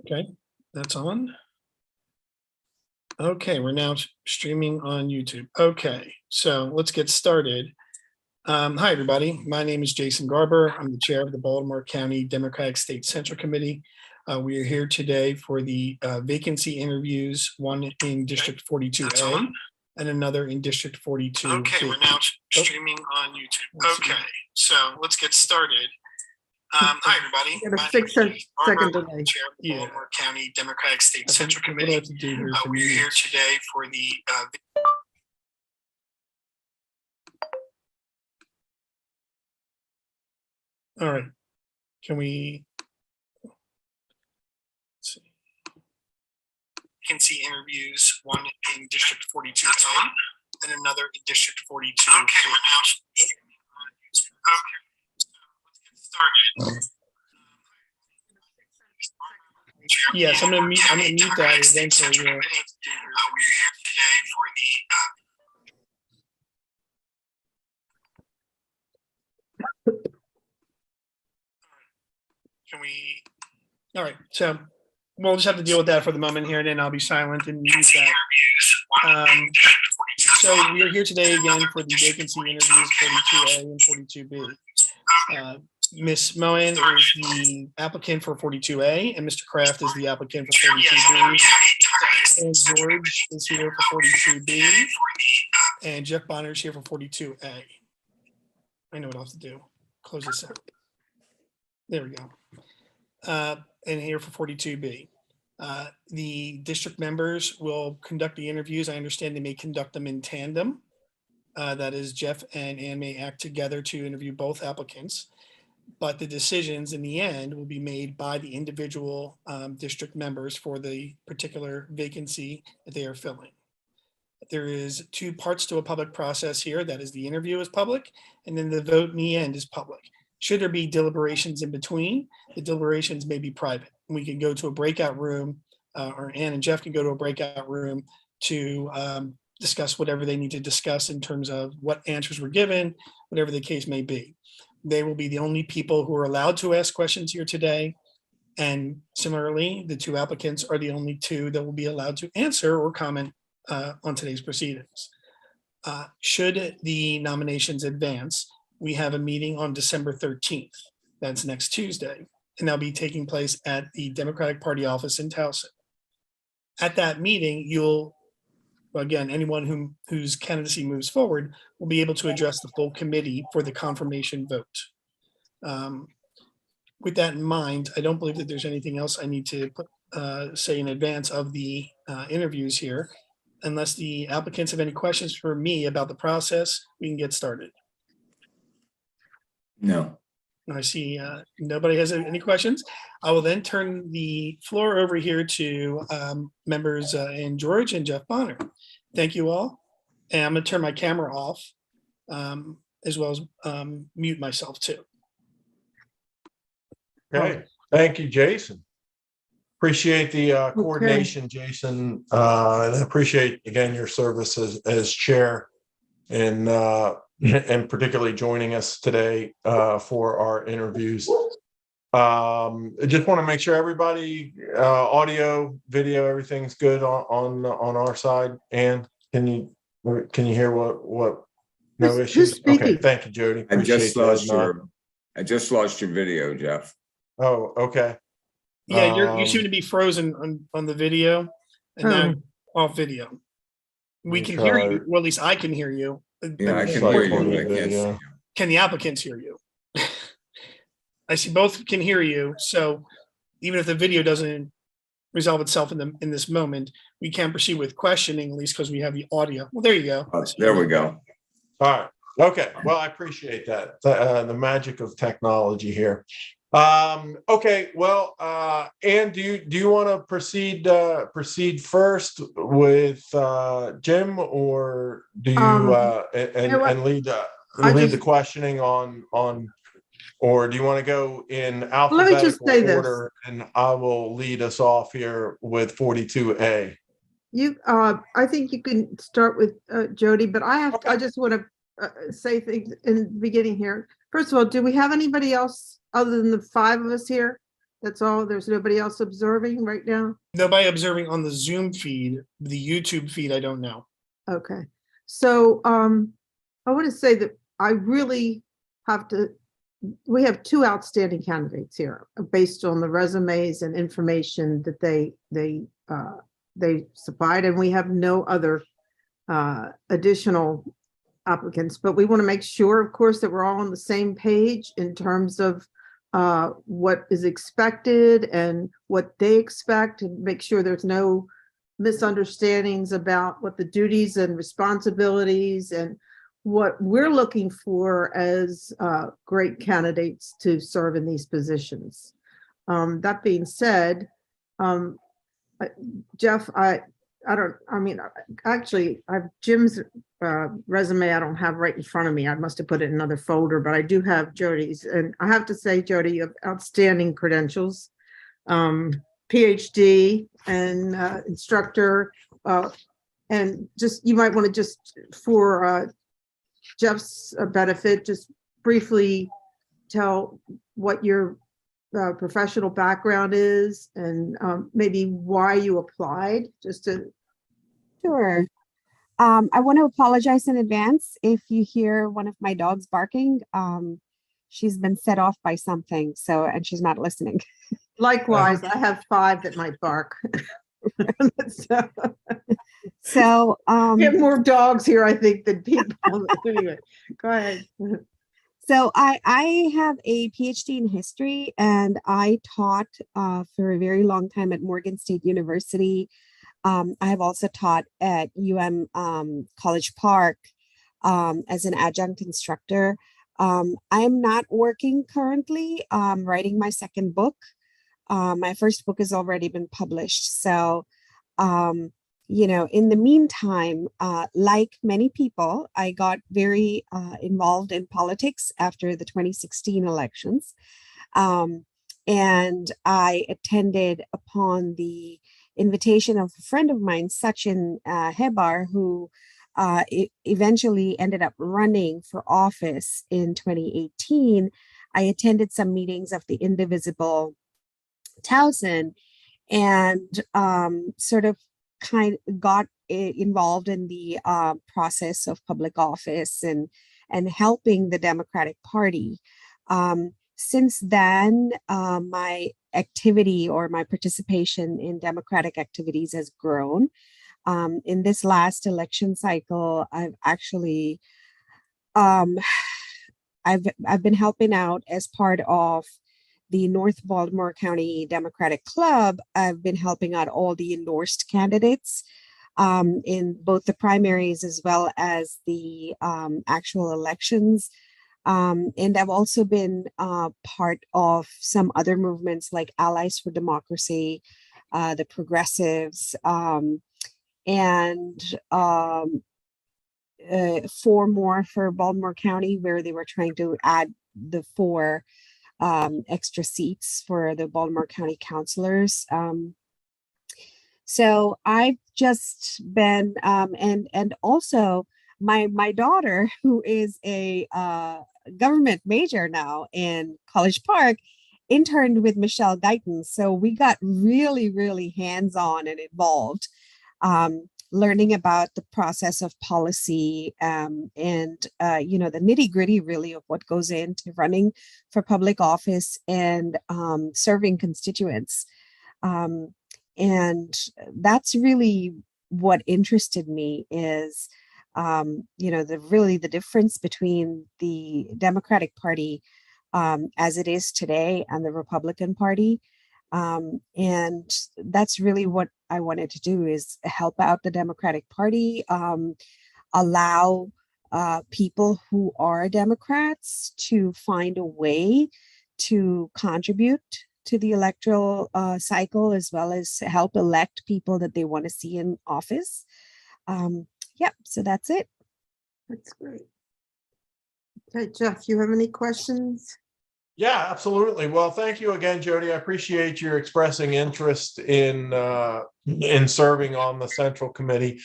Okay, that's on. Okay, we're now streaming on YouTube. Okay, so let's get started. Hi, everybody. My name is Jason Garber. I'm the chair of the Baltimore County Democratic State Central Committee. We are here today for the vacancy interviews, one in District 42A and another in District 42. Okay, we're now streaming on YouTube. Okay, so let's get started. Hi, everybody. Got a 6-second delay. Chair of the Baltimore County Democratic State Central Committee. We're here today for the all right. Can we let's see. Vacancy interviews, one in District 42 and another in District 42. Okay, we're now streaming on YouTube. Okay. Started. Yes, I'm gonna mute that eventually. We're here today for the. Can we? All right, so we'll just have to deal with that for the moment here, and then I'll be silent and mute that. So we are here today again for the vacancy interviews 42A and 42B. Ms. Moen is the applicant for 42A, and Mr. Kraft is the applicant for 42B. And George is here for 42B, and Jeff Bonner is here for 42A. I know what I'll have to do. Close this out. There we go. And here for 42B. The district members will conduct the interviews. I understand they may conduct them in tandem. That is, Jeff and Ann may act together to interview both applicants. But the decisions in the end will be made by the individual district members for the particular vacancy that they are filling. There is two parts to a public process here. That is, the interview is public, and then the vote in the end is public. Should there be deliberations in between, the deliberations may be private. We can go to a breakout room, or Ann and Jeff can go to a breakout room to discuss whatever they need to discuss in terms of what answers were given, whatever the case may be. They will be the only people who are allowed to ask questions here today. And similarly, the two applicants are the only two that will be allowed to answer or comment on today's proceedings. Should the nominations advance, we have a meeting on December 13th. That's next Tuesday. And that'll be taking place at the Democratic Party office in Towson. At that meeting, again, anyone whose candidacy moves forward will be able to address the full committee for the confirmation vote. With that in mind, I don't believe that there's anything else I need to say in advance of the interviews here. Unless the applicants have any questions for me about the process, we can get started. No. I see nobody has any questions. I will then turn the floor over here to members and George and Jeff Bonner. Thank you all. And I'm going to turn my camera off as well as mute myself too. Okay. Thank you, Jason. Appreciate the coordination, Jason. And I appreciate, again, your service as chair and particularly joining us today for our interviews. I just want to make sure everybody, audio, video, everything's good on our side. And can you hear what no issues? Okay, thank you, Jody. I just lost your video, Jeff. Oh, okay. Yeah, you seem to be frozen on the video and now off video. We can hear you. Well, at least I can hear you. Yeah, I can hear you. I can't see you. Can the applicants hear you? I see both can hear you. So even if the video doesn't resolve itself in this moment, we can proceed with questioning, at least because we have the audio. Well, there you go. There we go. All right. Okay. Well, I appreciate that. The magic of technology here. Okay. Well, Ann, do you want to proceed first with Jim, or do you and lead the questioning on, or do you want to go in alphabetical order and I will lead us off here with 42A? I think you can start with Jody, but I just want to say things in the beginning here. First of all, do we have anybody else other than the five of us here That's all? There's nobody else observing right now? Nobody observing on the Zoom feed, the YouTube feed, I don't know. Okay, so I want to say that I really have to, we have two outstanding candidates here based on the resumes and information that they supplied, and we have no other additional applicants, but we want to make sure, of course, that we're all on the same page in terms of what is expected and what they expect, and make sure there's no misunderstandings about what the duties and responsibilities and what we're looking for as great candidates to serve in these positions. That being said, Jeff, actually, I have Jim's resume I don't have right in front of me. I must have put it in another folder, but I do have Jody's. And I have to say, Jody, you have outstanding credentials, PhD and instructor. And just, you might want to just, for Jeff's benefit, just briefly tell what your professional background is and maybe why you applied, just to. Sure. I want to apologize in advance if you hear one of my dogs barking. She's been set off by something, and she's not listening. Likewise, I have 5 that might bark. So, we have more dogs here, I think, than people. Anyway, go ahead. So I have a PhD in history, and I taught for a very long time at Morgan State University. I have also taught at College Park as an adjunct instructor. I am not working currently. I'm writing my second book. My first book has already been published. So, in the meantime, like many people, I got very involved in politics after the 2016 elections. And I attended upon the invitation of a friend of mine, Sachin Hebar, who eventually ended up running for office in 2018. I attended some meetings of the Indivisible Towson and sort of got involved in the process of public office and helping the Democratic Party. Since then, my activity or my participation in Democratic activities has grown. In this last election cycle, I've actually I've been helping out as part of the North Baltimore County Democratic Club. I've been helping out all the endorsed candidates in both the primaries as well as the actual elections. And I've also been part of some other movements like Allies for Democracy, the Progressives, and 4 more for Baltimore County, where they were trying to add the 4 extra seats for the Baltimore County councilors. So I've just been, and also my daughter, who is a government major now in College Park, interned with Michelle Guyton. So we got really, really hands-on and involved, learning about the process of policy and the nitty-gritty really of what goes into running for public office and serving constituents. And that's really what interested me is, the difference between the Democratic Party as it is today and the Republican Party. And that's really what I wanted to do, is help out the Democratic Party, allow people who are Democrats to find a way to contribute to the electoral cycle, as well as help elect people that they want to see in office. So that's it. That's great. Okay, Jeff, you have any questions? Yeah, absolutely. Well, thank you again, Jody. I appreciate your expressing interest in serving on the Central Committee.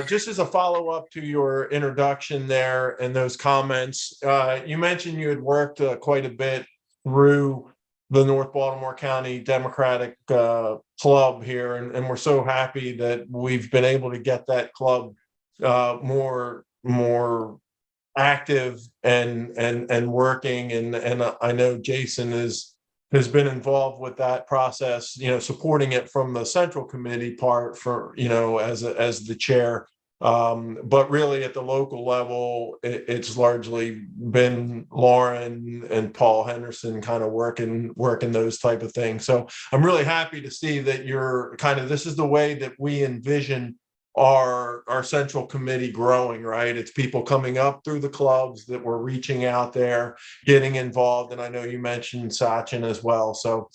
Just as a follow-up to your introduction there and those comments, you mentioned you had worked quite a bit through the North Baltimore County Democratic Club here, and we're so happy that we've been able to get that club more active and working. And I know Jason has been involved with that process, supporting it from the central committee part for, as the chair. But really at the local level, it's largely been Lauren and Paul Henderson kind of working those type of things. So I'm really happy to see that you're this is the way that we envision our central committee growing, right? It's people coming up through the clubs that we're reaching out there, getting involved. And I know you mentioned Sachin as well. So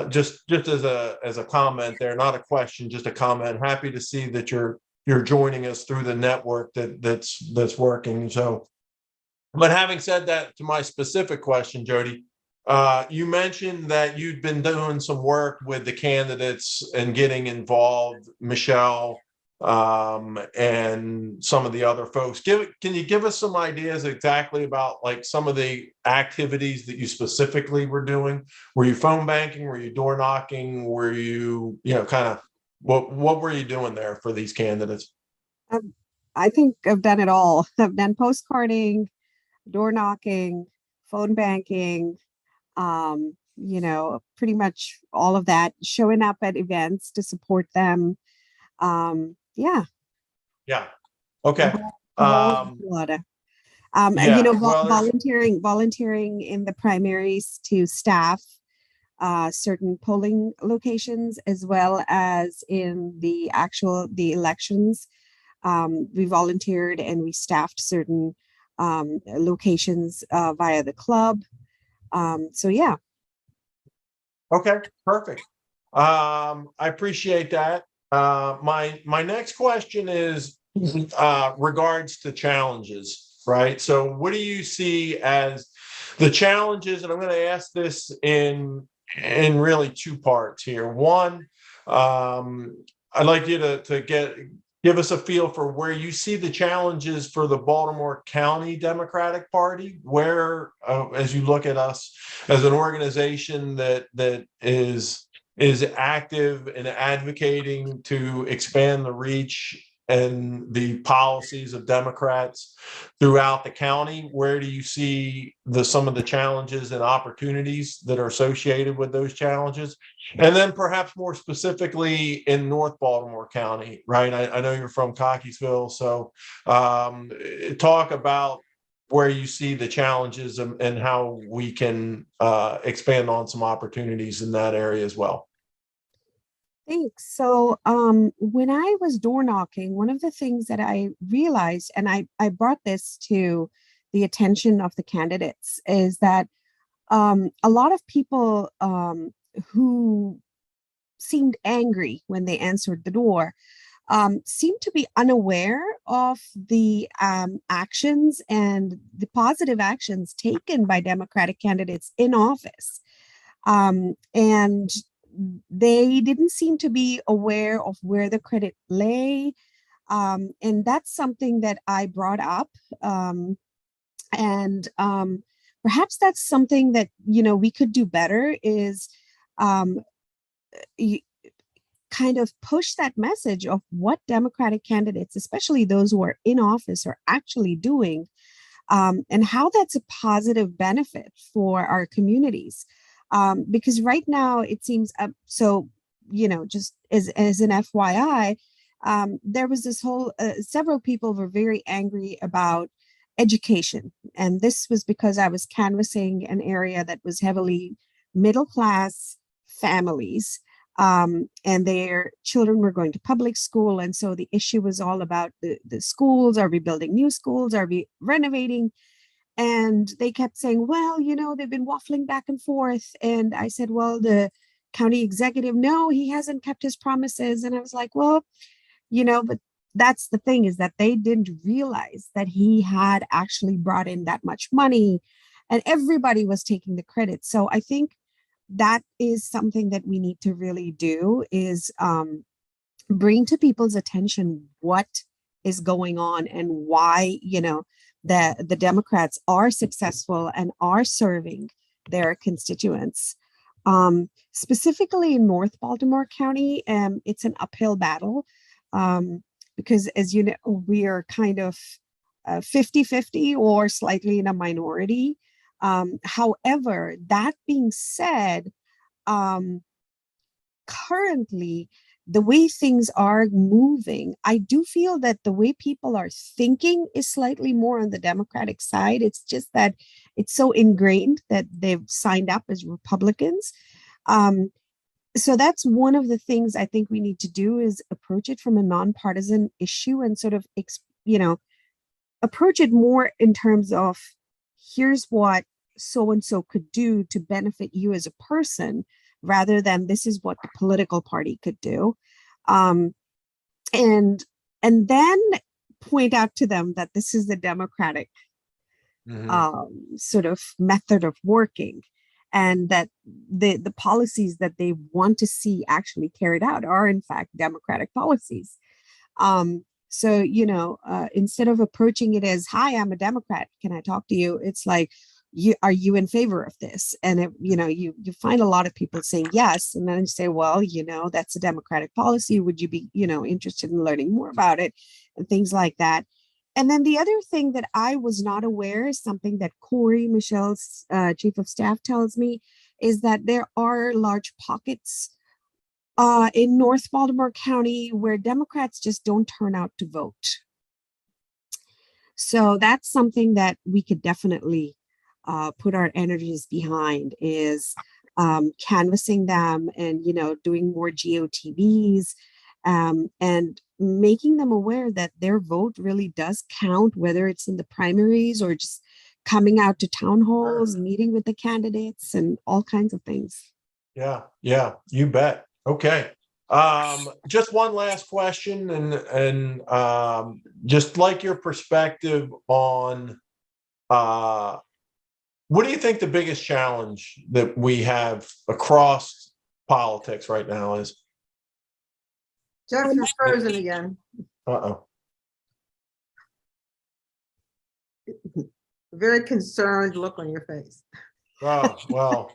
just as a comment there, not a question, just a comment. Happy to see that you're joining us through the network that's working. So, but having said that, to my specific question, Jody, you mentioned that you'd been doing some work with the candidates and getting involved, Michelle, and some of the other folks. Can you give us some ideas exactly about like some of the activities that you specifically were doing? Were you phone banking? Were you door knocking? Were you, what were you doing there for these candidates? I think I've done it all. I've done postcarding, door knocking, phone banking, pretty much all of that, showing up at events to support them. Yeah. Yeah. Okay. A whole lot of, Yeah, well, volunteering in the primaries to staff certain polling locations, as well as in the elections. We volunteered and we staffed certain locations via the club. So yeah. Okay, perfect. I appreciate that. My next question is regards to challenges, right? So what do you see as the challenges? And I'm going to ask this in really two parts here. One, I'd like you to give us a feel for where you see the challenges for the Baltimore County Democratic Party, where, as you look at us as an organization that is active in advocating to expand the reach and the policies of Democrats throughout the county, where do you see some of the challenges and opportunities that are associated with those challenges? And then perhaps more specifically in North Baltimore County, right? I know you're from Cockeysville, so talk about where you see the challenges and how we can expand on some opportunities in that area as well. Thanks. So when I was door knocking, one of the things that I realized, and I brought this to the attention of the candidates, is that a lot of people who seemed angry when they answered the door seemed to be unaware of the actions and the positive actions taken by Democratic candidates in office. And they didn't seem to be aware of where the credit lay. And that's something that I brought up. And perhaps that's something that, we could do better is kind of push that message of what Democratic candidates, especially those who are in office, are actually doing, and how that's a positive benefit for our communities. Because right now it seems just as an FYI, there was this whole several people were very angry about education, and this was because I was canvassing an area that was heavily middle class families, and their children were going to public school, and so the issue was all about the schools. Are we building new schools? Are we renovating? And they kept saying, well, they've been waffling back and forth. And I said, well, the county executive, no, he hasn't kept his promises. And I was like, well, but that's the thing, is that they didn't realize that he had actually brought in that much money and everybody was taking the credit. So I think that is something that we need to really do, is bring to people's attention what is going on and why, the Democrats are successful and are serving their constituents. Specifically in North Baltimore County, it's an uphill battle because, as you know, we are kind of 50-50 or slightly in a minority. However, that being said, currently, the way things are moving, I do feel that the way people are thinking is slightly more on the Democratic side. It's just that it's so ingrained that they've signed up as Republicans. Um, so that's one of the things I think we need to do is approach it from a nonpartisan issue and sort of, approach it more in terms of here's what so and so could do to benefit you as a person, rather than this is what the political party could do. Um, and then point out to them that this is the Democratic sort of method of working, and that the policies that they want to see actually carried out are in fact Democratic policies. So, instead of approaching it as, hi, I'm a Democrat, can I talk to you? It's like, are you in favor of this? And you find a lot of people saying yes, and then you say, well, that's a Democratic policy. Would you be, interested in learning more about it, and things like that. And then the other thing that I was not aware is something that Corey, Michelle's chief of staff, tells me, is that there are large pockets in North Baltimore County where Democrats just don't turn out to vote. So that's something that we could definitely put our energies behind, is canvassing them and, doing more GOTVs and making them aware that their vote really does count, whether it's in the primaries or just coming out to town halls, meeting with the candidates and all kinds of things. Yeah, you bet. Okay. Just one last question, and just like your perspective on what do you think the biggest challenge that we have across politics right now is? Jeff, you're frozen again. Uh-oh. Very concerned look on your face. Oh, well,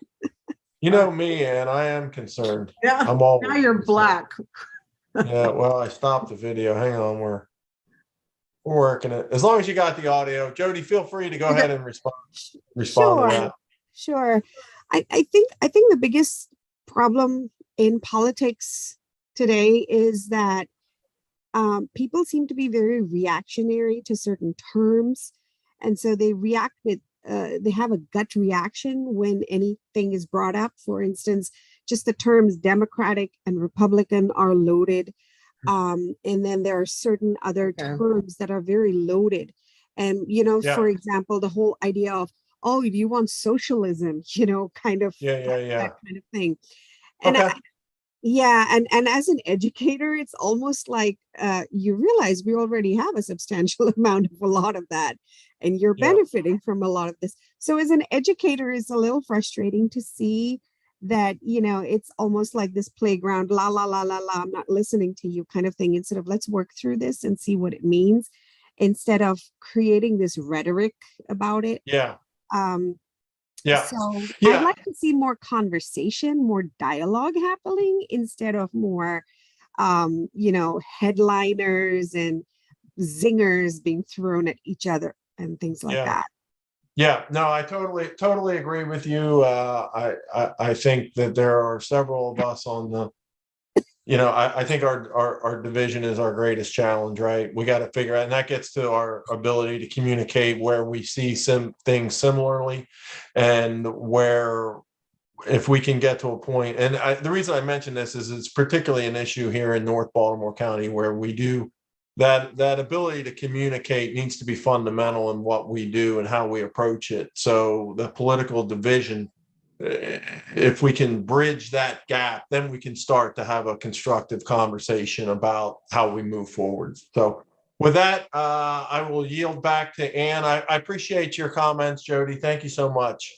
you know me, and I am concerned. Yeah, I'm always now you're concerned. black. Yeah, well, I stopped the video. Hang on, we're working it. As long as you got the audio, Jody, feel free to go ahead and respond to that. Sure. I think the biggest problem in politics today is that people seem to be very reactionary to certain terms, and so they react with they have a gut reaction when anything is brought up. For instance, just the terms Democratic and Republican are loaded. And then there are certain other terms that are very loaded. And, for example, the whole idea of, oh, do you want socialism, kind of that kind of thing. And and as an educator, it's almost like you realize we already have a substantial amount of a lot of that, and you're benefiting from a lot of this. So as an educator, it's a little frustrating to see that, it's almost like this playground, la, la, la, la, la, I'm not listening to you kind of thing, instead of let's work through this and see what it means, instead of creating this rhetoric about it. So I'd like to see more conversation, more dialogue happening, instead of more, headliners and zingers being thrown at each other and things like that. Yeah, no, I totally agree with you. I think that there are several of us on the, I think our division is our greatest challenge, right? We got to figure out, and that gets to our ability to communicate where we see some things similarly, and where, if we can get to a point, and the reason I mention this is it's particularly an issue here in North Baltimore County, where we do that ability to communicate needs to be fundamental in what we do and how we approach it. So the political division, if we can bridge that gap, then we can start to have a constructive conversation about how we move forward. So with that, I will yield back to Ann. I appreciate your comments, Jody. Thank you so much.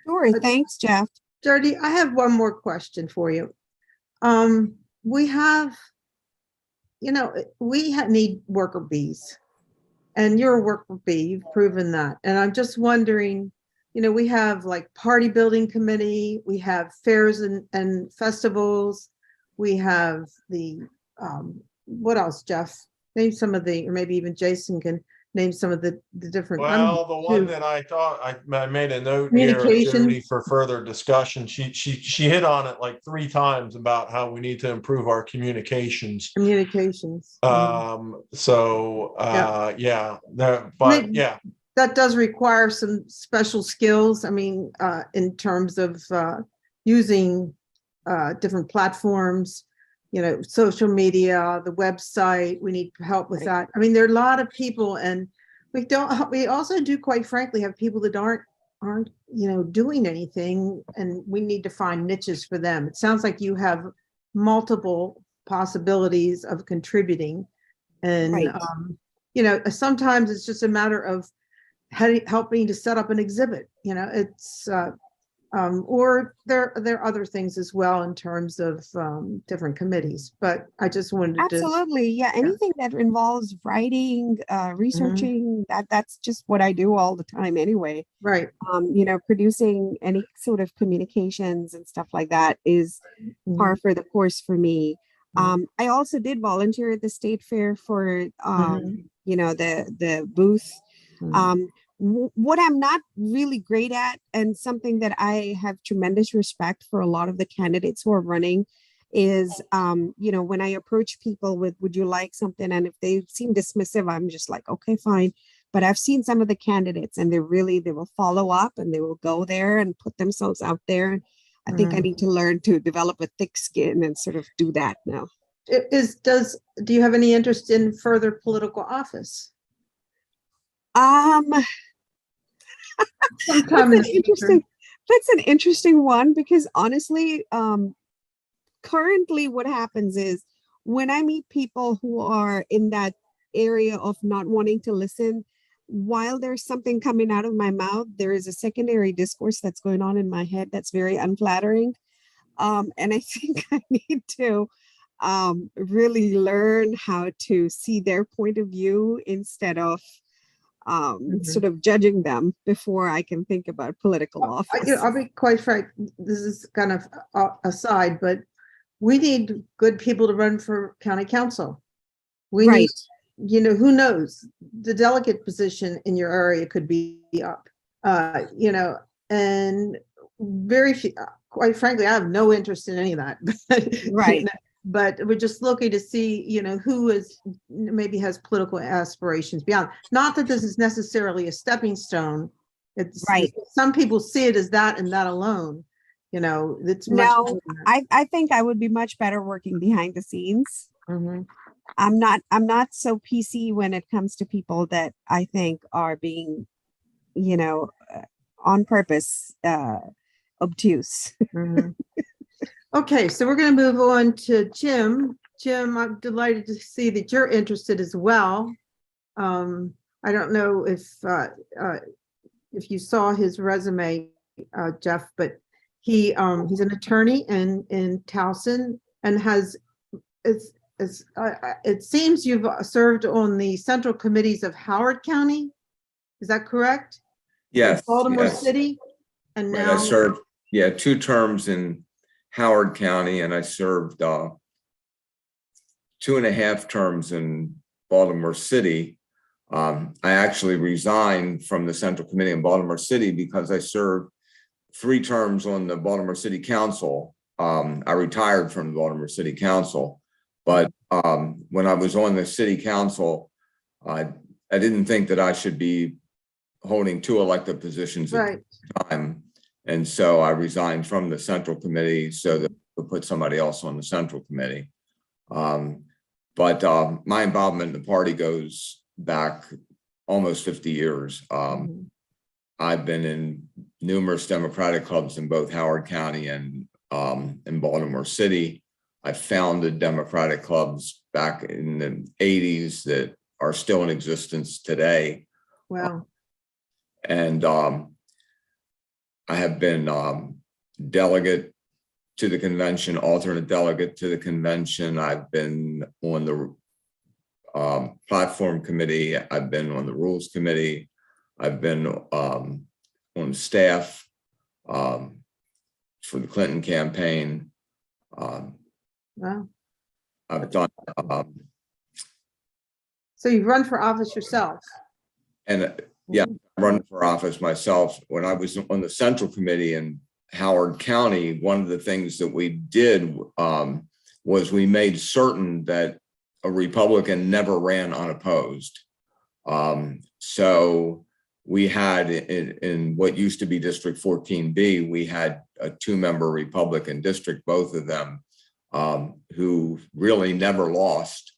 Sure. Thanks, Jeff. Jody, I have one more question for you. We have, need worker bees, and you're a worker bee. You've proven that. And I'm just wondering, we have like party building committee, we have fairs and festivals. We have what else, Jeff? Name some of or maybe even Jason can name some of the different. Well, the one that I thought I made a note here, Communication. Jody, for further discussion. She hit on it like 3 times about how we need to improve our communications. Communications. So Yeah. yeah. That does require some special skills. I mean, in terms of using different platforms, social media, the website, we need help with that. I mean, there are a lot of people, and we also do, quite frankly, have people that aren't doing anything, and we need to find niches for them. It sounds like you have multiple possibilities of contributing, and Right. sometimes it's just a matter of helping to set up an exhibit. It's or there are other things as well in terms of different committees, but I just wanted to. Absolutely. Yeah. Anything that involves writing, researching, that's just what I do all the time anyway. Right. Producing any sort of communications and stuff like that is par for the course for me. I also did volunteer at the state fair for the booth. What I'm not really great at, and something that I have tremendous respect for a lot of the candidates who are running, is when I approach people with, would you like something, and if they seem dismissive, I'm just like, okay, fine. But I've seen some of the candidates, and they will follow up, and they will go there and put themselves out there. And I think I need to learn to develop a thick skin and sort of do that now. Do you have any interest in further political office? That's an interesting one, because honestly, currently what happens is when I meet people who are in that area of not wanting to listen, while there's something coming out of my mouth, there is a secondary discourse that's going on in my head that's very unflattering. And I think I need to really learn how to see their point of view instead of sort of judging them before I can think about political office. I'll be quite frank, this is kind of aside, but we need good people to run for county council. We need, who knows, the delegate position in your area could be up, and very few, quite frankly, I have no interest in any of that. Right. But we're just looking to see, who maybe has political aspirations beyond. Not that this is necessarily a stepping stone. It's right. Some people see it as that and that alone. It's much. No, I think I would be much better working behind the scenes. I'm not so PC when it comes to people that I think are being, on purpose, obtuse. Okay, so we're going to move on to Jim. Jim, I'm delighted to see that you're interested as well. I don't know if you saw his resume, Jeff, but he's an attorney in Towson, and it seems you've served on the central committees of Howard County. Is that correct? Yes. Baltimore yes. City, and Right, now I served 2 terms in Howard County, and I served 2.5 terms in Baltimore City. I actually resigned from the Central Committee in Baltimore City because I served 3 terms on the Baltimore City Council. I retired from the Baltimore City Council, but when I was on the City Council, I didn't think that I should be holding 2 elected positions at the time. And so I resigned from the Central Committee so that we put somebody else on the Central Committee. But my involvement in the party goes back almost 50 years. I've been in numerous Democratic clubs in both Howard County and in Baltimore City. I founded Democratic clubs back in the 80s that are still in existence today. Wow. And I have been delegate to the convention, alternate delegate to the convention. I've been on the platform committee. I've been on the rules committee. I've been on staff for the Clinton campaign. Wow. I've done, So you've run for office yourself? and yeah, I run for office myself. When I was on the Central Committee in Howard County, one of the things that we did was we made certain that a Republican never ran unopposed. So we had in what used to be District 14B, we had a 2-member Republican district, both of them, who really never lost,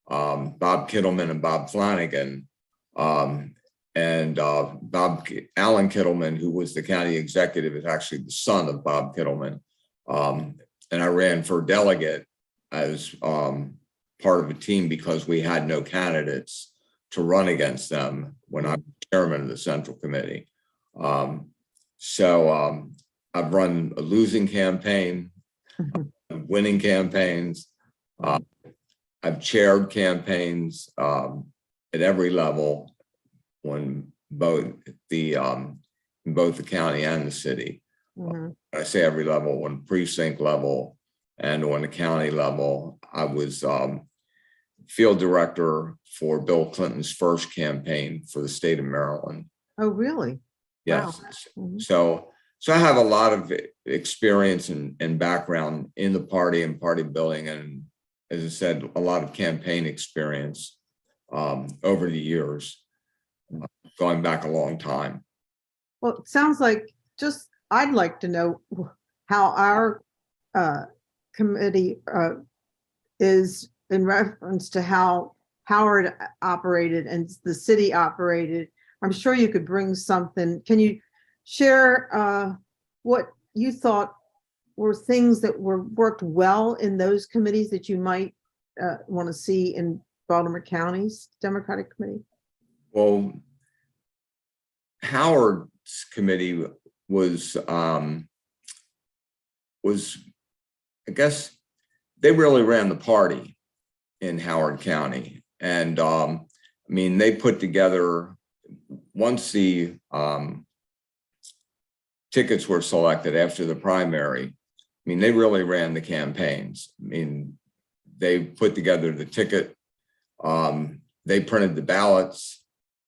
Bob Kittleman and Bob Flanagan. Alan Kittleman, who was the county executive, is actually the son of Bob Kittleman. And I ran for delegate as part of a team because we had no candidates to run against them when I was chairman of the Central Committee. So I've run a losing campaign, winning campaigns. I've chaired campaigns at every level on both the in both the county and the city. I say every level, on precinct level and on the county level. I was field director for Bill Clinton's first campaign for the state of Maryland. Oh, really? Yes. Wow. So I have a lot of experience and background in the party and party building, and as I said, a lot of campaign experience over the years, going back a long time. Well, it sounds like I'd like to know how our committee is in reference to how Howard operated and the city operated. I'm sure you could bring something. Can you share what you thought were things that worked well in those committees that you might want to see in Baltimore County's Democratic Committee? Well, Howard's committee was I guess they really ran the party in Howard County. And I mean, they put together, once the tickets were selected after the primary, I mean, they really ran the campaigns. I mean, they put together the ticket, they printed the ballots.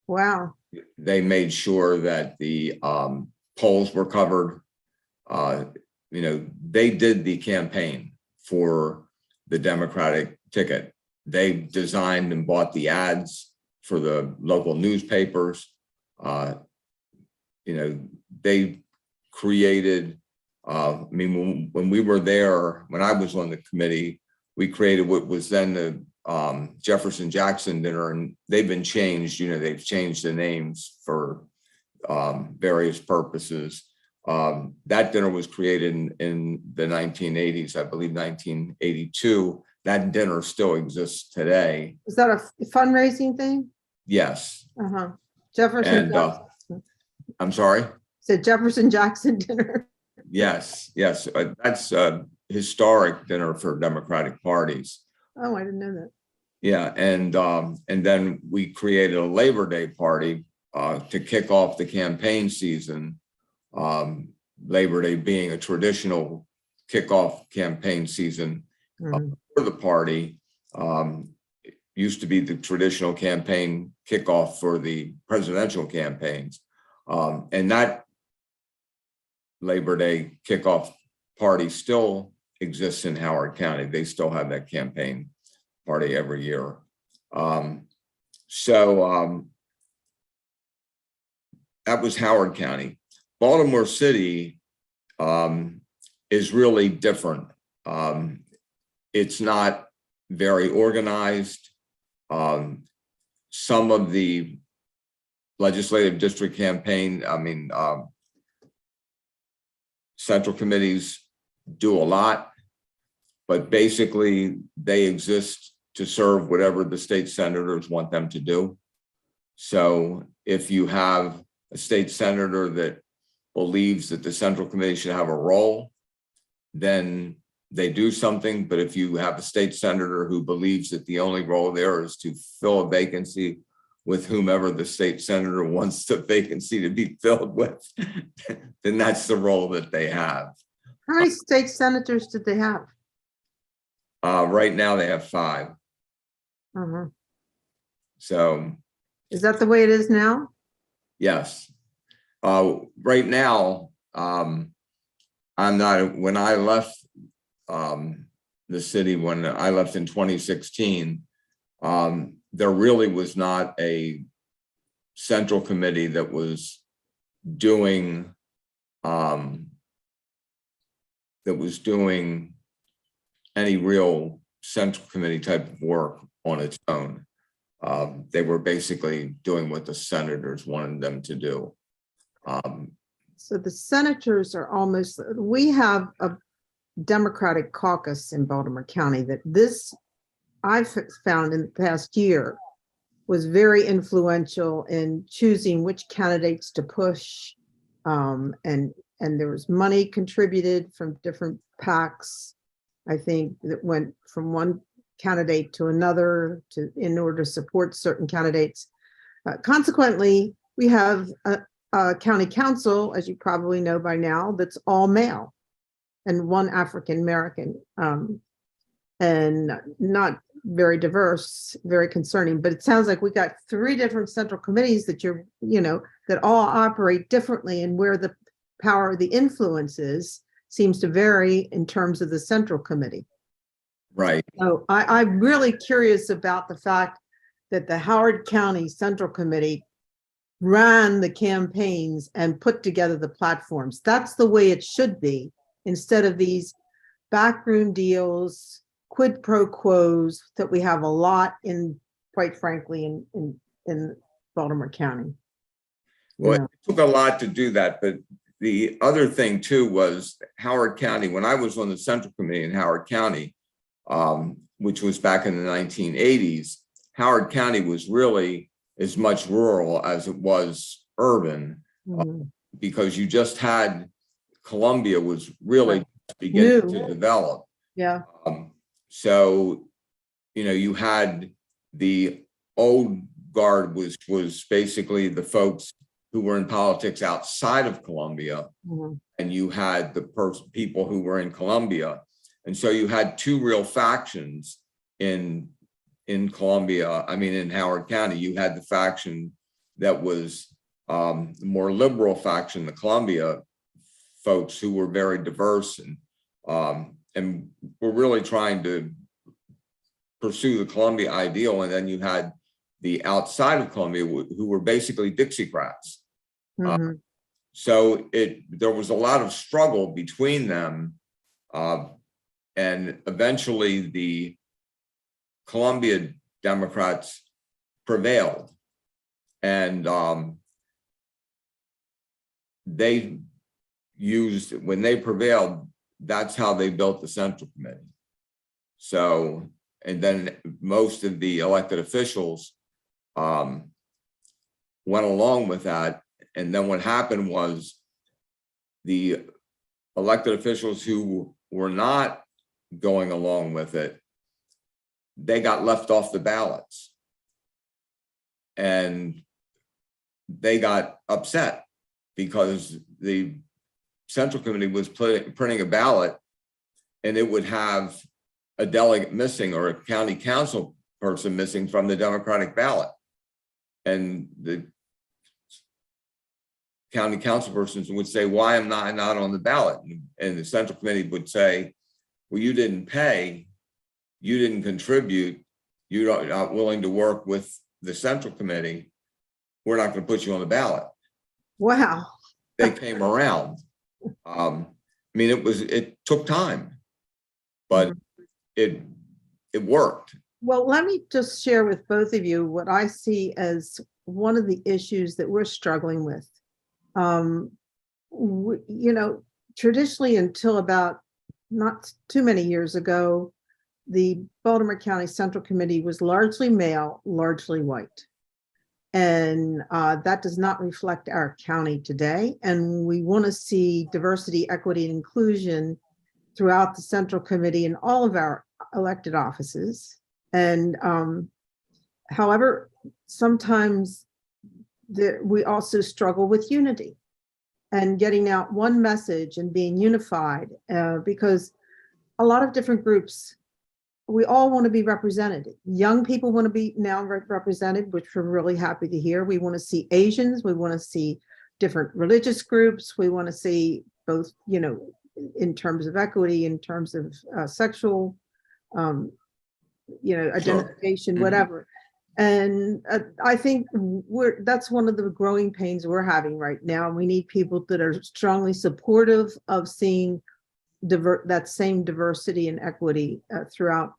Wow. They made sure that the polls were covered. You know, they did the campaign for the Democratic ticket. They designed and bought the ads for the local newspapers. You know, they created, I mean, when we were there, when I was on the committee, we created what was then the Jefferson Jackson dinner, and they've been changed. You know, they've changed the names for various purposes. That dinner was created in the 1980s, I believe 1982. That dinner still exists today. Is that a fundraising thing? Yes. Jefferson And Jackson. I'm sorry? Said Jefferson Jackson dinner. Yes, yes. That's a historic dinner for Democratic parties. Oh, I didn't know that. Yeah, and then we created a Labor Day party to kick off the campaign season. Labor Day being a traditional kickoff campaign season for the party. It used to be the traditional campaign kickoff for the presidential campaigns. And that Labor Day kickoff party still exists in Howard County. They still have that campaign party every year. That was Howard County. Baltimore City is really different. It's not very organized. Some of the legislative district campaign, central committees do a lot, but basically they exist to serve whatever the state senators want them to do. So if you have a state senator that believes that the central committee should have a role, then they do something. But if you have a state senator who believes that the only role there is to fill a vacancy with whomever the state senator wants the vacancy to be filled with, then that's the role that they have. How many state senators did they have? Right now they have 5. Uh-huh. So Is that the way it is now? yes. Right now, I'm not, when I left the city, when I left in 2016, there really was not a central committee that was doing any real central committee type of work on its own. They were basically doing what the senators wanted them to do. So the senators are almost, we have a Democratic caucus in Baltimore County that I've found in the past year was very influential in choosing which candidates to push. And there was money contributed from different PACs, I think, that went from one candidate to another in order to support certain candidates. Consequently, we have a county council, as you probably know by now, that's all male and one African American, and not very diverse, very concerning. But it sounds like we got 3 different central committees that that all operate differently, and where the power of the influence seems to vary in terms of the central committee. Right. So I'm really curious about the fact that the Howard County Central Committee ran the campaigns and put together the platforms. That's the way it should be, instead of these backroom deals, quid pro quos that we have a lot in, quite frankly, in Baltimore County. Well, Yeah. it took a lot to do that, but the other thing too was Howard County. When I was on the Central Committee in Howard County, which was back in the 1980s, Howard County was really as much rural as it was urban, because you just had Columbia was really beginning to develop. Yeah. So, you had the old guard was basically the folks who were in politics outside of Columbia, and you had the people who were in Columbia. And so you had 2 real factions in Columbia. I mean, in Howard County, you had the faction that was the more liberal faction, the Columbia folks, who were very diverse and were really trying to pursue the Columbia ideal. And then you had the outside of Columbia who were basically Dixiecrats. So there was a lot of struggle between them. And eventually the Columbia Democrats prevailed, and when they prevailed, that's how they built the Central Committee. So, and then most of the elected officials went along with that. And then what happened was the elected officials who were not going along with it, they got left off the ballots, and they got upset because the Central Committee was printing a ballot, and it would have a delegate missing or a county council person missing from the Democratic ballot, and the county council persons would say, "Why am I not on the ballot?" And the Central Committee would say, "Well, you didn't pay, you didn't contribute, you're not willing to work with the Central Committee, we're not going to put you on the ballot." Wow. They came around. I mean, it took time, but it worked. Well, let me just share with both of you what I see as one of the issues that we're struggling with. Traditionally, until about not too many years ago, the Baltimore County Central Committee was largely male, largely white. And that does not reflect our county today. And we want to see diversity, equity, and inclusion throughout the Central Committee and all of our elected offices. And However, sometimes we also struggle with unity and getting out one message and being unified, because a lot of different groups, we all want to be represented. Young people want to be now represented, which we're really happy to hear. We want to see Asians, we want to see different religious groups, we want to see both, in terms of equity, in terms of sexual, identification, Mhm. whatever. And I think that's one of the growing pains we're having right now. We need people that are strongly supportive of seeing that same diversity and equity throughout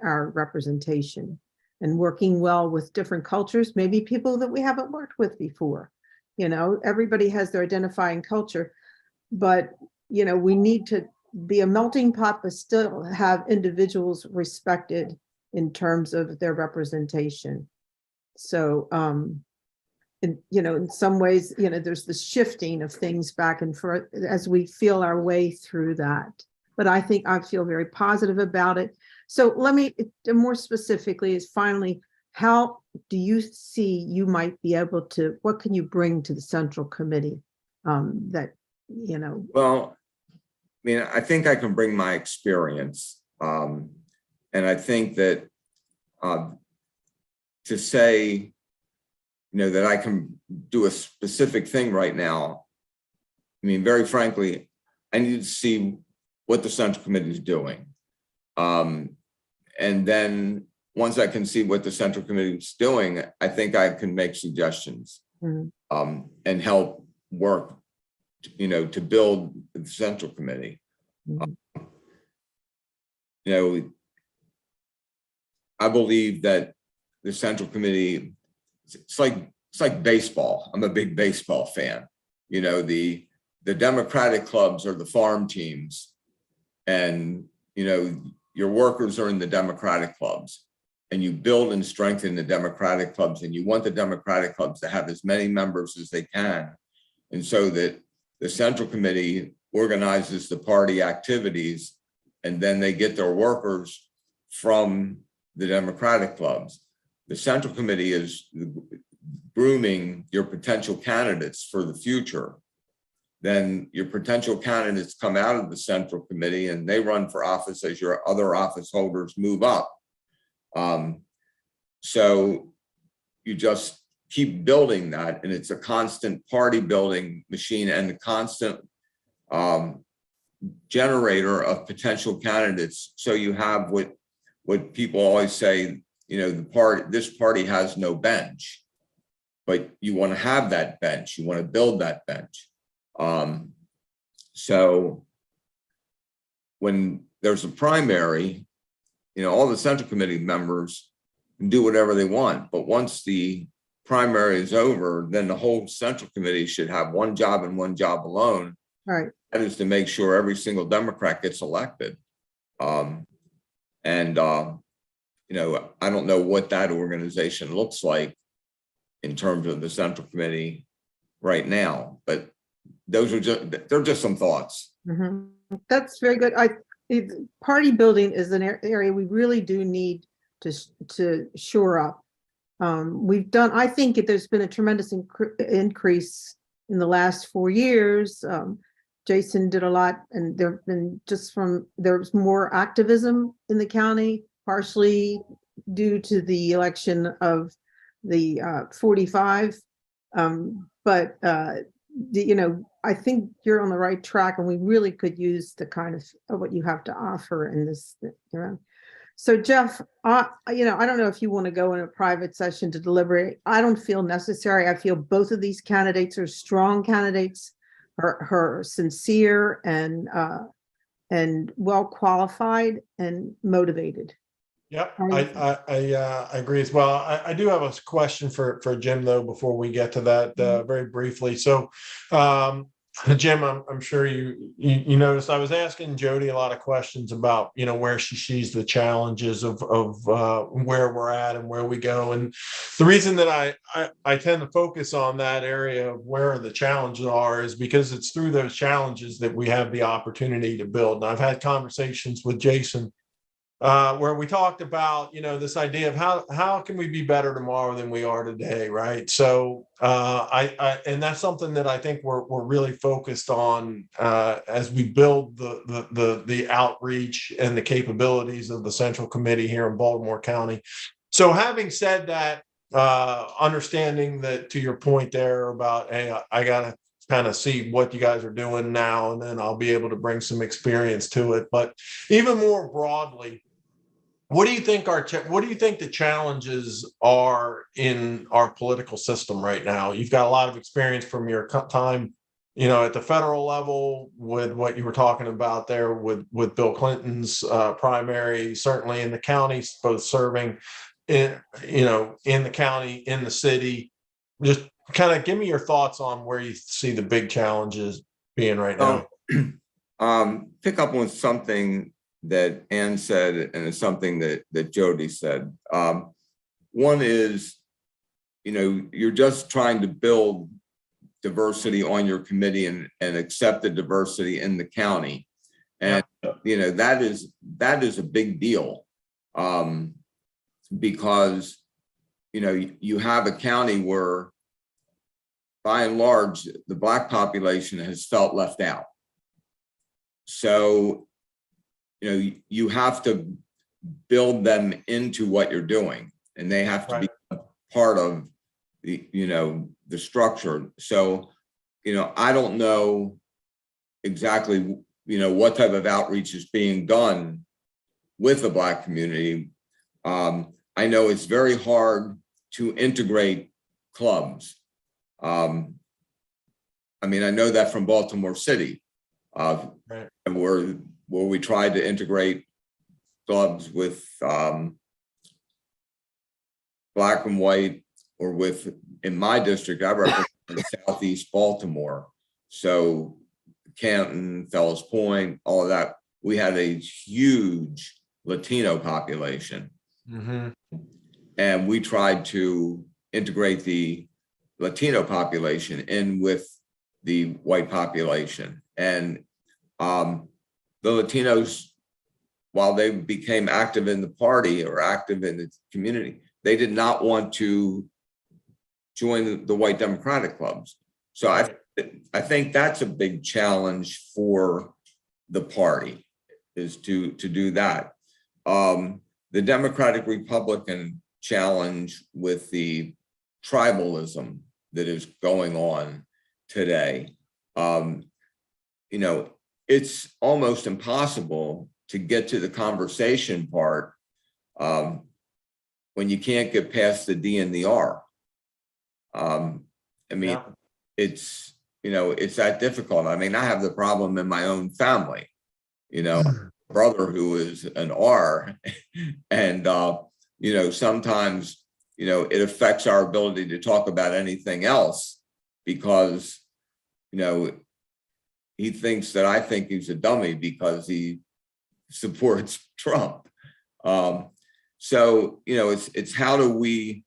our representation, and working well with different cultures, maybe people that we haven't worked with before. Everybody has their identifying culture, but we need to be a melting pot, but still have individuals respected in terms of their representation. So, in some ways, there's the shifting of things back and forth as we feel our way through that. But I feel very positive about it. So let me, more specifically, is finally, how do you see you might be able to, what can you bring to the Central Committee Well, I think I can bring my experience. And I think that to say, that I can do a specific thing right now, very frankly, I need to see what the Central Committee is doing. And then once I can see what the Central Committee is doing, I think I can make suggestions and help work, to build the Central Committee. I believe that the Central Committee, it's like baseball. I'm a big baseball fan. The Democratic clubs are the farm teams, and your workers are in the Democratic clubs, and you build and strengthen the Democratic clubs, and you want the Democratic clubs to have as many members as they can, and so that the Central Committee organizes the party activities, and then they get their workers from the Democratic clubs. The Central Committee is grooming your potential candidates for the future. Then your potential candidates come out of the Central Committee and they run for office as your other office holders move up. So you just keep building that, and it's a constant party building machine and a constant generator of potential candidates. So you have what people always say, this party has no bench, but you want to have that bench. You want to build that bench. So when there's a primary, all the Central Committee members can do whatever they want. But once the primary is over, then the whole Central Committee should have one job and one job alone. Right. That is to make sure every single Democrat gets elected. I don't know what that organization looks like in terms of the Central Committee right now, but they're just some thoughts. Mm-hmm. That's very good. Party building is an area we really do need to shore up. I think there's been a tremendous increase in the last 4 years. Jason did a lot, and there's more activism in the county, partially due to the election of the 45. But I think you're on the right track, and we really could use the kind of what you have to offer in this. So Jeff, I don't know if you want to go in a private session to deliberate. I don't feel necessary. I feel both of these candidates are strong candidates, are sincere and well qualified and motivated. Yep, I agree as well. I do have a question for Jim though before we get to that very briefly. So, Jim, I'm sure you noticed I was asking Jody a lot of questions about where she sees the challenges of where we're at and where we go. And the reason that I tend to focus on that area of where the challenges are is because it's through those challenges that we have the opportunity to build. And I've had conversations with Jason where we talked about, this idea of how can we be better tomorrow than we are today, right? So and that's something that I think we're really focused on as we build the outreach and the capabilities of the Central Committee here in Baltimore County. So having said that, understanding that, to your point there about, hey, I gotta kind of see what you guys are doing now, and then I'll be able to bring some experience to it. But even more broadly, what do you think the challenges are in our political system right now? You've got a lot of experience from your time, at the federal level with what you were talking about there with Bill Clinton's primary, certainly in the county, both serving in the county, in the city. Just kind of give me your thoughts on where you see the big challenges being right now. Pick up on something that Ann said, and it's something that Jody said. One is, you're just trying to build diversity on your committee and accept the diversity in the county. And, that is a big deal, because, you have a county where, by and large, the Black population has felt left out. So, you have to build them into what you're doing, and they have to be part of the structure. So, I don't know exactly, what type of outreach is being done with the Black community. I know it's very hard to integrate clubs. I know that from Baltimore City, and where we tried to integrate clubs with Black and white, or in my district, I represent Southeast Baltimore. So Canton, Fells Point, all of that, we had a huge Latino population. Mm-hmm. And we tried to integrate the Latino population in with the white population. And the Latinos, while they became active in the party or active in the community, they did not want to join the white Democratic clubs. So I think that's a big challenge for the party, is to do that. The Democratic Republican challenge with the tribalism that is going on today, it's almost impossible to get to the conversation part when you can't get past the D and the R. It's that difficult. I have the problem in my own family, brother who is an R, and sometimes it affects our ability to talk about anything else, because he thinks that I think he's a dummy because he supports Trump. So it's how do we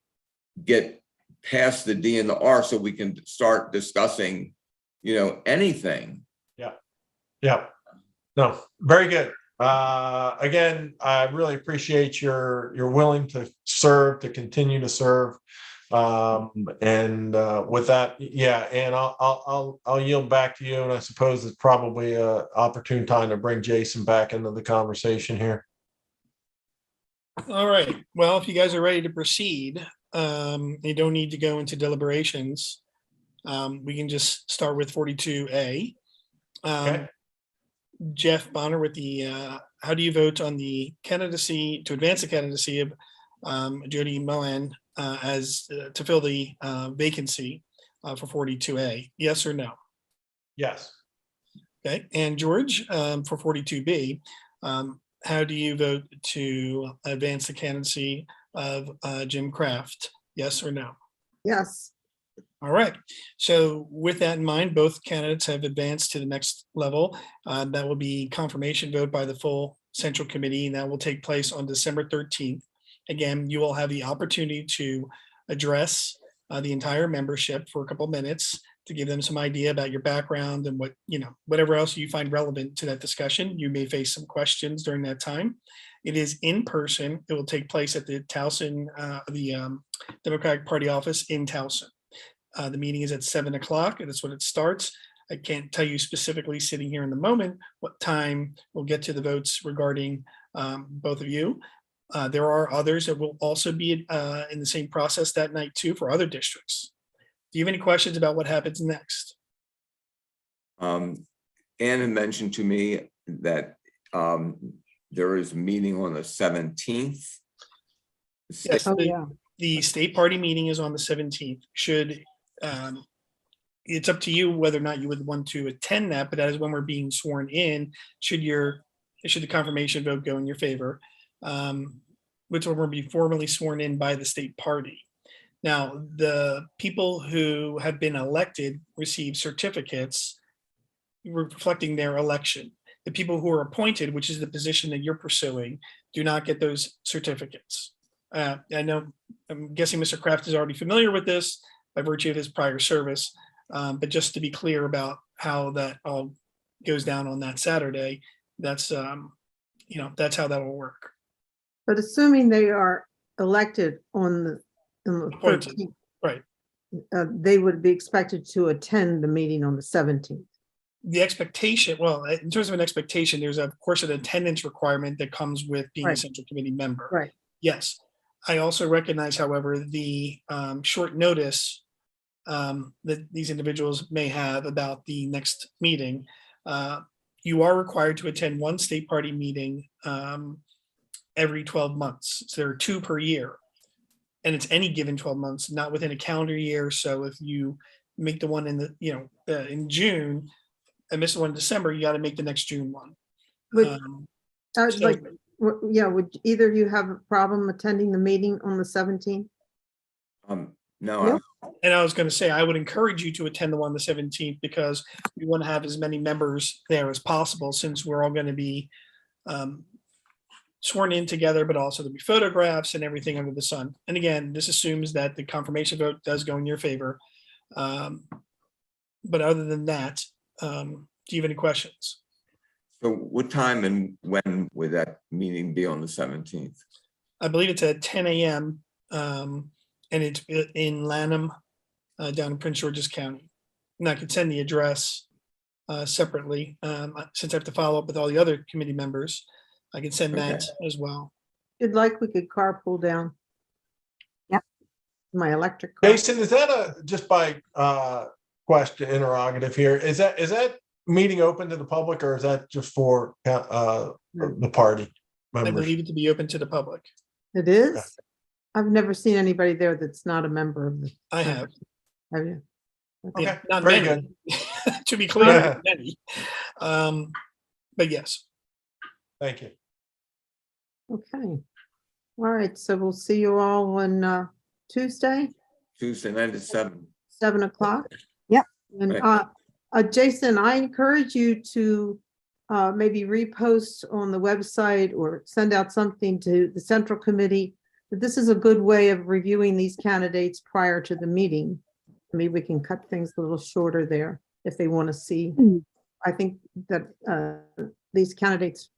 get past the D and the R so we can start discussing anything. Yeah. No, very good. Again, I really appreciate you're willing to serve, to continue to serve. And with that, and I'll yield back to you. And I suppose it's probably an opportune time to bring Jason back into the conversation here. All right. Well, if you guys are ready to proceed, you don't need to go into deliberations. We can just start with 42A. Okay. Jeff Bonner with the, how do you vote on the candidacy, to advance the candidacy of Jody Mohan to fill the vacancy for 42A? Yes or no? Yes. Okay. And George, for 42B, how do you vote to advance the candidacy of Jim Kraft? Yes or no? Yes. All right. So with that in mind, both candidates have advanced to the next level. That will be confirmation vote by the full Central Committee, and that will take place on December 13th. Again, you will have the opportunity to address the entire membership for a couple minutes to give them some idea about your background and whatever else you find relevant to that discussion. You may face some questions during that time. It is in person. It will take place at the Towson, Democratic Party office in Towson. The meeting is at 7 o'clock, and that's when it starts. I can't tell you specifically sitting here in the moment what time we'll get to the votes regarding both of you. There are others that will also be in the same process that night too for other districts. Do you have any questions about what happens next? Ann had mentioned to me that there is a meeting on the 17th. Yes, Oh, yeah. the state party meeting is on the 17th. It's up to you whether or not you would want to attend that, but that is when we're being sworn in. Should the confirmation vote go in your favor, which will be formally sworn in by the state party. Now, the people who have been elected receive certificates reflecting their election. The people who are appointed, which is the position that you're pursuing, do not get those certificates. I know, I'm guessing Mr. Kraft is already familiar with this by virtue of his prior service, but just to be clear about how that all goes down on that Saturday, that's that's how that will work. But assuming they are elected on the Appointed, 13th, right. They would be expected to attend the meeting on the 17th. The expectation, well, in terms of an expectation, there's of course an attendance requirement that comes with being a Right. central committee member. Right. Yes. I also recognize, however, the short notice that these individuals may have about the next meeting. You are required to attend one state party meeting every 12 months. So there are 2 per year. And it's any given 12 months, not within a calendar year. So if you make the one in the in June and miss the one in December, you got to make the next June one. Would, So- would either of you have a problem attending the meeting on the 17th? No, And I was going to say, I would encourage you to attend the one on the 17th because we want to have as many members there as possible since we're all going to be sworn in together, but also there'll be photographs and everything under the sun. And again, this assumes that the confirmation vote does go in your favor. But other than that, do you have any questions? So what time and when would that meeting be on the 17th? I believe it's at 10 a.m. And it's in Lanham, down in Prince George's County. And I could send the address separately, since I have to follow up with all the other committee members. I can send that as well. If you'd like, we could carpool down. Yep. My electric car. Jason, is that just by question interrogative here? Is that meeting open to the public or is that just for the party I members? believe it to be open to the public. It is? I've never seen anybody there that's not a member of the. I have. Have you? Okay, Yeah, not very many, good. to be clear, not many. But yes, Thank you. Okay. All right, so we'll see you all on Tuesday, Tuesday night at 7. 7 o'clock. Yep. And Jason, I encourage you to maybe repost on the website or send out something to the Central Committee. But this is a good way of reviewing these candidates prior to the meeting. Maybe we can cut things a little shorter there if they want to see. I think that these candidates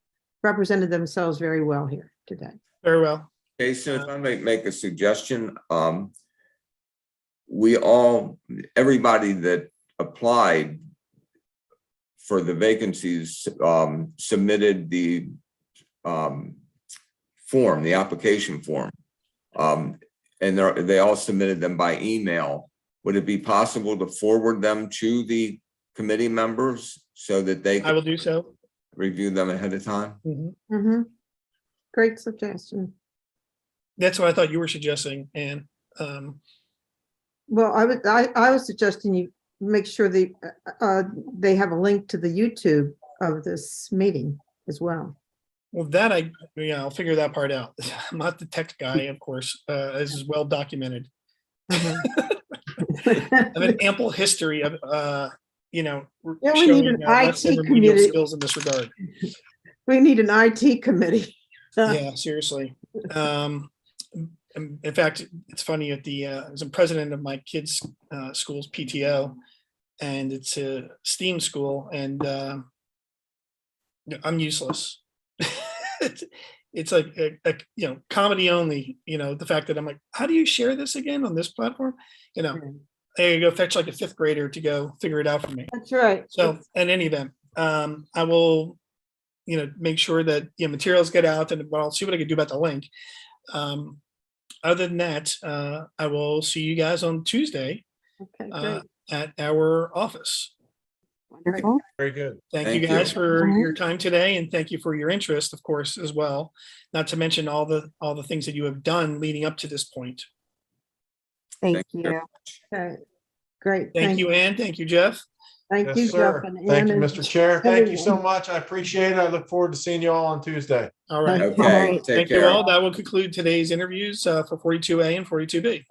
represented themselves very well here today. very well. Jason, if I may make a suggestion, everybody that applied for the vacancies submitted the form, the application form. And they all submitted them by email. Would it be possible to forward them to the committee members so that they I will do so. review them ahead of time? Mhm. Mm-hmm. Great suggestion. That's what I thought you were suggesting, and Well, I was suggesting you make sure they have a link to the YouTube of this meeting as well. well, that I'll figure that part out. I'm not the tech guy, of course, as is well documented. Mhm. I have an ample history of, Yeah, we need showing an less than IT remedial committee. skills in this regard. We need an IT committee. Yeah, seriously. In fact, it's funny at as I'm president of my kids' school's PTO, and it's a STEAM school, and I'm useless. it's like comedy only, the fact that I'm like, how do you share this again on this platform? There you go, fetch like a fifth grader to go figure it out for me. That's right. So in any event, I will, make sure that materials get out, and I'll see what I can do about the link. Other than that, I will see you guys on Tuesday Okay, uh, great. at our office. Wonderful. Very good. Thank Thank you guys you. for Alright. your time today, and thank you for your interest, of course, as well. Not to mention all the things that you have done leading up to this point. Thank Thank you. you. Okay, great. Thank you, Ann. Thank you, Jeff. Thank Yes, you, Jeff. sir. and Thank Ann you, and Mr. Chair. Thank you so everyone. much. I appreciate it. I look forward to seeing you all on Tuesday. All right. Okay. Okay, right. take Thank you care. all. That will conclude today's interviews for 42A and 42B.